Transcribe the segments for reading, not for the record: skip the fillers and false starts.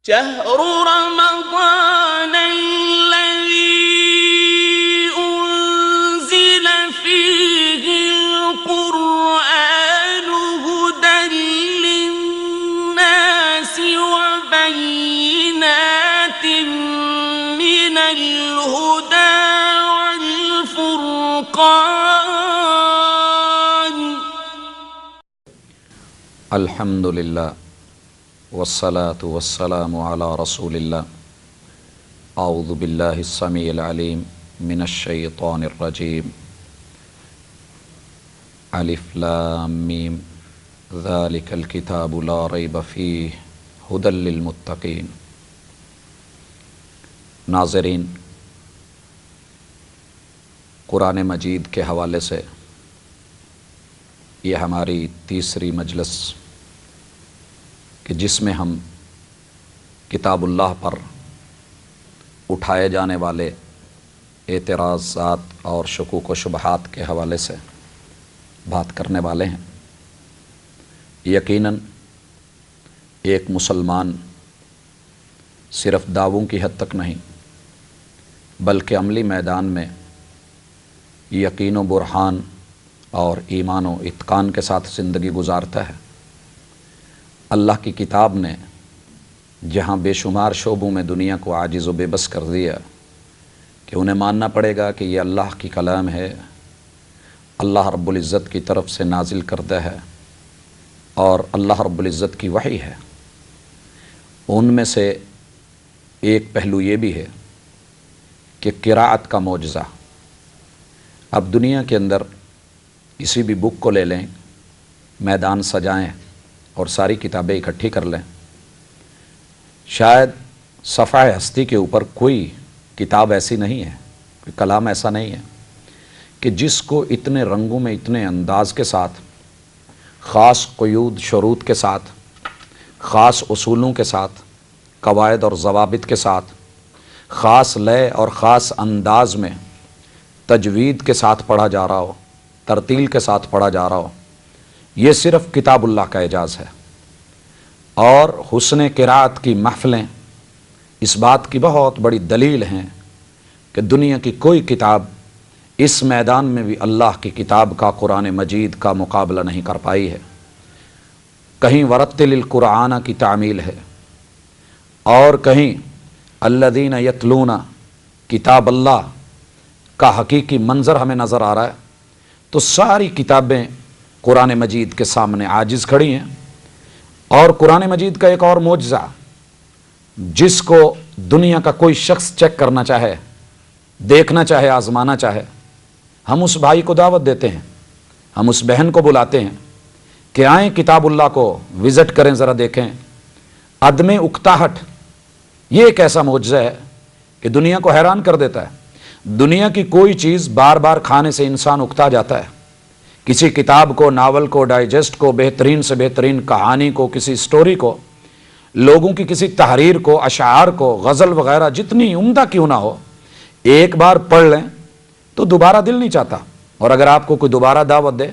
شهر رمضان الذي أنزل فيه القرآن هدى للناس وبينات من الهدى والفرقان. الحمد للہ والصلاة والسلام علی رسول اللہ. اعوذ باللہ السمیع العلیم من الشیطان الرجیم. الف لام میم ذالک الکتاب لا ریب فیہ ھدی للمتقین. ناظرین، قرآن مجید کے حوالے سے یہ ہماری تیسری مجلس کہ جس میں ہم کتاب اللہ پر اٹھائے جانے والے اعتراضات اور شکوک و شبہات کے حوالے سے بات کرنے والے ہیں. یقیناً ایک مسلمان صرف دعووں کی حد تک نہیں بلکہ عملی میدان میں یقین و برہان اور ایمان و اتقان کے ساتھ زندگی گزارتا ہے. اللہ کی کتاب نے جہاں بے شمار شعبوں میں دنیا کو عاجز و بے بس کر دیا کہ انہیں ماننا پڑے گا کہ یہ اللہ کی کلام ہے، اللہ رب العزت کی طرف سے نازل کردہ ہے اور اللہ رب العزت کی وحی ہے. ان میں سے ایک پہلو یہ بھی ہے کہ قراءت کا معجزہ. اب دنیا کے اندر کسی بھی بک کو لے لیں، میدان سجائیں اور ساری کتابیں اکٹھی کر لیں، شاید صفحہ ہستی کے اوپر کوئی کتاب ایسی نہیں ہے، کوئی کلام ایسا نہیں ہے کہ جس کو اتنے رنگوں میں، اتنے انداز کے ساتھ، خاص قیود شروط کے ساتھ، خاص اصولوں کے ساتھ، قواعد اور ضوابط کے ساتھ، خاص لے اور خاص انداز میں تجوید کے ساتھ پڑھا جا رہا ہو، ترتیل کے ساتھ پڑھا جا رہا ہو. یہ صرف کتاب اللہ کا اعجاز ہے. اور حسن قراءت کی محفلیں اس بات کی بہت بڑی دلیل ہیں کہ دنیا کی کوئی کتاب اس میدان میں بھی اللہ کی کتاب کا، قرآن مجید کا مقابلہ نہیں کر پائی ہے. کہیں ورتل القرآن کی تعمیل ہے اور کہیں الذین یتلون کتاب اللہ کا حقیقی منظر ہمیں نظر آ رہا ہے. تو ساری کتابیں قرآن مجید کے سامنے عاجز کھڑی ہیں. اور قرآن مجید کا ایک اور معجزہ جس کو دنیا کا کوئی شخص چیک کرنا چاہے، دیکھنا چاہے، آزمانا چاہے، ہم اس بھائی کو دعوت دیتے ہیں، ہم اس بہن کو بلاتے ہیں کہ آئیں کتاب اللہ کو وزٹ کریں، ذرا دیکھیں. عدم اکتاہٹ یہ ایک ایسا معجزہ ہے کہ دنیا کو حیران کر دیتا ہے. دنیا کی کوئی چیز بار بار کھانے سے انسان اکتا جاتا ہے. کسی کتاب کو، ناول کو، ڈائجسٹ کو، بہترین سے بہترین کہانی کو، کسی سٹوری کو، لوگوں کی کسی تحریر کو، اشعار کو، غزل وغیرہ جتنی عمدہ کیوں نہ ہو، ایک بار پڑھ لیں تو دوبارہ دل نہیں چاہتا. اور اگر آپ کو کوئی دوبارہ دعوت دے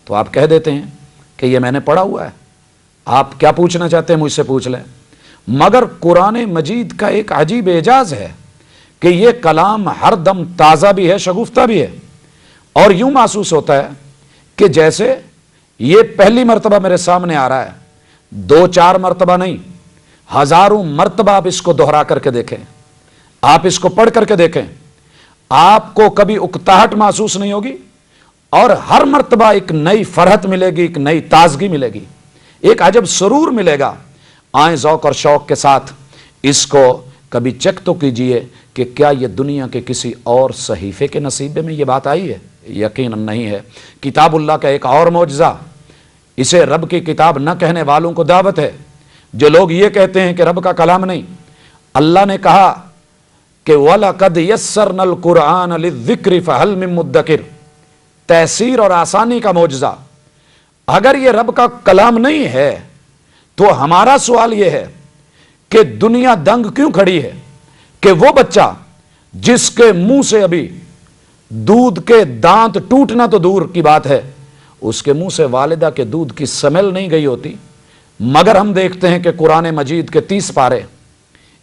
تو آپ کہہ دیتے ہیں کہ یہ میں نے پڑھا ہوا ہے، آپ کیا پوچھنا چاہتے ہیں مجھ سے پوچھ لیں. مگر قرآن مجید کا ایک عجیب اعجاز ہے کہ یہ کلام ہر دم تازہ بھی ہے، شگفتہ بھی ہے. اور یوں محسوس ہوتا ہے کہ جیسے یہ پہلی مرتبہ میرے سامنے آ رہا ہے. 2-4 مرتبہ نہیں، ہزاروں مرتبہ آپ اس کو دہرا کر کے دیکھیں، آپ اس کو پڑھ کر کے دیکھیں، آپ کو کبھی اکتاہٹ محسوس نہیں ہوگی. اور ہر مرتبہ ایک نئی فرحت ملے گی، ایک نئی تازگی ملے گی، ایک عجب سرور ملے گا. آئیں ذوق اور شوق کے ساتھ اس کو کبھی چیک تو کیجئے کہ کیا یہ دنیا کے کسی اور صحیفے کے نصیبے میں یہ بات آئی ہے؟ یقیناً نہیں ہے. کتاب اللہ کا ایک اور معجزہ، اسے رب کی کتاب نہ کہنے والوں کو دعوت ہے. جو لوگ یہ کہتے ہیں کہ رب کا کلام نہیں، اللہ نے کہا کہ وَلَقَدْ يَسَّرْنَا الْقُرْآنَ لِلذِّكْرِ فَهَلْ مِن مُدَّكِرٍ. تیسیر اور آسانی کا معجزہ. اگر یہ رب کا کلام نہیں ہے تو ہمارا سوال یہ ہے کہ دنیا دنگ کیوں کھڑی ہے کہ وہ بچہ جس کے منہ سے ابھی دودھ کے دانت ٹوٹنا تو دور کی بات ہے، اس کے منہ سے والدہ کے دودھ کی سمیل نہیں گئی ہوتی. مگر ہم دیکھتے ہیں کہ قرآن مجید کے 30 پارے